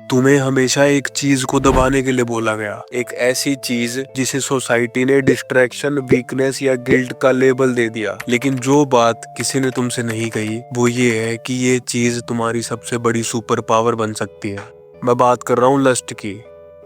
तुम्हें हमेशा एक चीज को दबाने के लिए बोला गया, एक ऐसी चीज जिसे सोसाइटी ने डिस्ट्रैक्शन, वीकनेस या गिल्ट का लेबल दे दिया। लेकिन जो बात किसी ने तुमसे नहीं कही वो ये है कि ये चीज तुम्हारी सबसे बड़ी सुपर पावर बन सकती है। मैं बात कर रहा हूँ लस्ट की।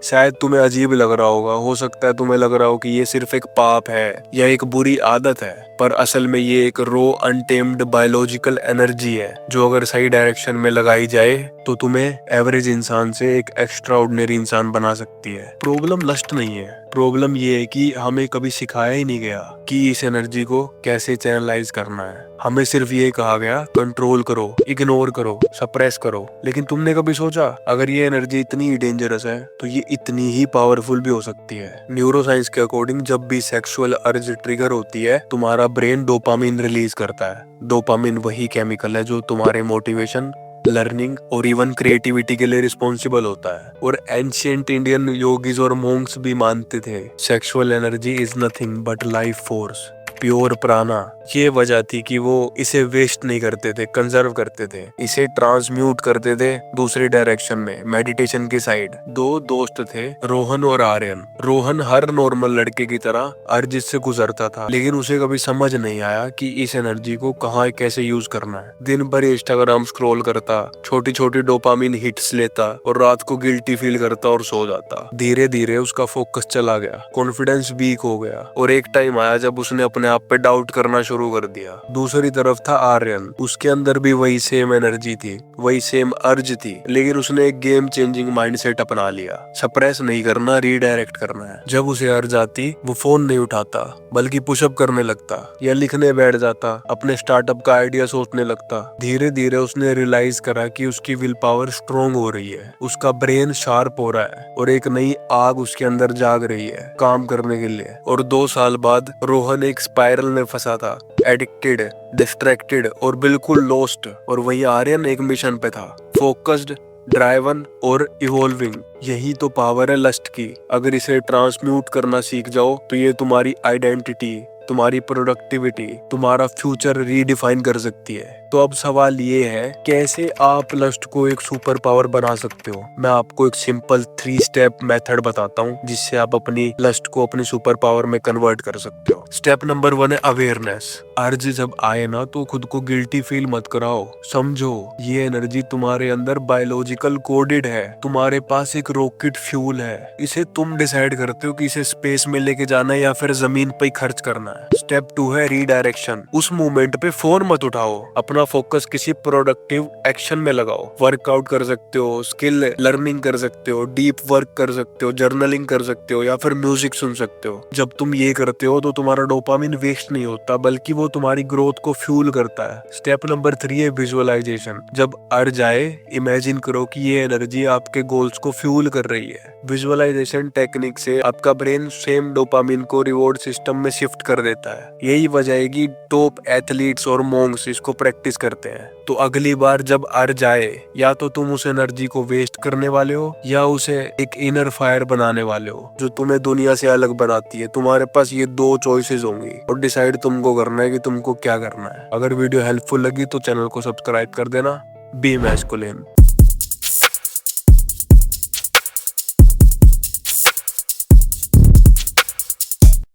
शायद तुम्हें अजीब लग रहा होगा, हो सकता है तुम्हें लग रहा हो कि ये सिर्फ एक पाप है या एक बुरी आदत है, पर असल में ये एक रो अनटेम्ड बायोलॉजिकल एनर्जी है जो अगर सही डायरेक्शन में लगाई जाए तो तुम्हें एवरेज इंसान से एक एक्स्ट्रा ऑर्डिनरी इंसान बना सकती है। प्रॉब्लम लस्ट नहीं है, प्रॉब्लम ये है कि हमें कभी सिखाया ही नहीं गया कि इस एनर्जी को कैसे चैनलाइज करना है। हमें सिर्फ ये कहा गया कंट्रोल करो, इग्नोर करो, सप्रेस करो। लेकिन तुमने कभी सोचा अगर ये एनर्जी इतनी ही डेंजरस है तो ये इतनी ही पावरफुल भी हो सकती है। न्यूरोसाइंस के अकॉर्डिंग जब भी सेक्सुअल अर्ज ट्रिगर होती है तुम्हारा ब्रेन डोपामिन रिलीज करता है। डोपामिन वही केमिकल है जो तुम्हारे मोटिवेशन, लर्निंग और इवन क्रिएटिविटी के लिए रिस्पॉन्सिबल होता है। और एंशिएंट इंडियन योगीज और मोंक्स भी मानते थे sexual energy is nothing but life force, pure प्राणा। ये वजह थी कि वो इसे वेस्ट नहीं करते थे, कंजर्व करते थे, इसे ट्रांसम्यूट करते थे दूसरे डायरेक्शन में, मेडिटेशन की साइड। दो दोस्त थे, रोहन और आर्यन। रोहन हर नॉर्मल लड़के की तरह अर्ज से गुजरता था, लेकिन उसे कभी समझ नहीं आया कि इस एनर्जी को कहाँ कैसे यूज करना है। दिन भर इंस्टाग्राम स्क्रॉल करता, छोटी छोटी डोपामिन हिट्स लेता और रात को गिल्टी फील करता और सो जाता। धीरे धीरे उसका फोकस चला गया, कॉन्फिडेंस वीक हो गया और एक टाइम आया जब उसने अपने आप पे डाउट करना शुरू कर दिया। दूसरी तरफ था आर्यन, उसके अंदर भी वही सेम एनर्जी थी, वही सेम अर्ज थी, लेकिन उसने एक गेम चेंजिंग माइंडसेट अपना लिया। सप्रेस नहीं करना, रीडायरेक्ट करना है। जब उसे अर्ज आती वो फोन नहीं उठाता बल्कि पुशअप करने लगता या लिखने बैठ जाता, अपने स्टार्टअप का आइडिया सोचने लगता। धीरे धीरे उसने रियलाइज करा कि उसकी विल पावर स्ट्रोंग हो रही है, उसका ब्रेन शार्प हो रहा है और एक नई आग उसके अंदर जाग रही है काम करने के लिए। और 2 साल बाद रोहन एक स्पाइरल में फंसा था, एडिक्टेड, डिस्ट्रैक्टेड और बिल्कुल लॉस्ट। और वही आर्यन एक मिशन पे था, फोकस्ड, ड्राइवन और इवॉल्विंग। यही तो पावर है लस्ट की। अगर इसे ट्रांसम्यूट करना सीख जाओ तो ये तुम्हारी आइडेंटिटी, तुम्हारी प्रोडक्टिविटी, तुम्हारा फ्यूचर रीडिफाइन कर सकती है। तो अब सवाल ये है कैसे आप लस्ट को एक सुपर पावर बना सकते हो। मैं आपको एक सिंपल 3 स्टेप मेथड बताता हूँ जिससे आप अपनी लस्ट को अपनी सुपर पावर में कन्वर्ट कर सकते हो। स्टेप नंबर 1 है अवेयरनेस। अर्ज जब आए ना तो खुद को गिल्टी फील मत कराओ, समझो ये एनर्जी तुम्हारे अंदर बायोलॉजिकल कोडेड है। तुम्हारे पास एक रॉकेट फ्यूल है, इसे तुम डिसाइड करते हो कि इसे स्पेस में लेके जाना है या फिर जमीन पे खर्च करना है। स्टेप 2 है रीडायरेक्शन। उस मोमेंट पे फोन मत उठाओ, अपना फोकस किसी प्रोडक्टिव एक्शन में लगाओ। वर्कआउट कर सकते हो, स्किल लर्निंग कर सकते हो, डीप वर्क कर सकते हो, जर्नलिंग कर सकते हो या फिर म्यूजिक सुन सकते हो। जब तुम ये करते हो तो तुम्हारा डोपामिन वेस्ट नहीं होता बल्कि वो तुम्हारी ग्रोथ को फ्यूल करता है। स्टेप नंबर 3 है विजुअलाइजेशन। जब अर्ज आए इमेजिन करो कि ये एनर्जी आपके गोल्स को फ्यूल कर रही है। विजुअलाइजेशन टेक्निक से आपका ब्रेन सेम डोपामिन को रिवॉर्ड सिस्टम में शिफ्ट कर देता है। यही वजह है कि टॉप एथलीट्स और मोंक्स इसको प्रैक्टिस करते हैं। तो अगली बार जब अर्ज आए या तो तुम उस एनर्जी को वेस्ट करने वाले हो या उसे एक इनर फायर बनाने वाले हो जो तुम्हें दुनिया से अलग बनाती है। तुम्हारे पास ये 2 चॉइसेस होंगी और डिसाइड तुमको करना है कि तुमको क्या करना है। अगर वीडियो हेल्पफुल लगी तो चैनल को सब्सक्राइब कर देना। Be masculine.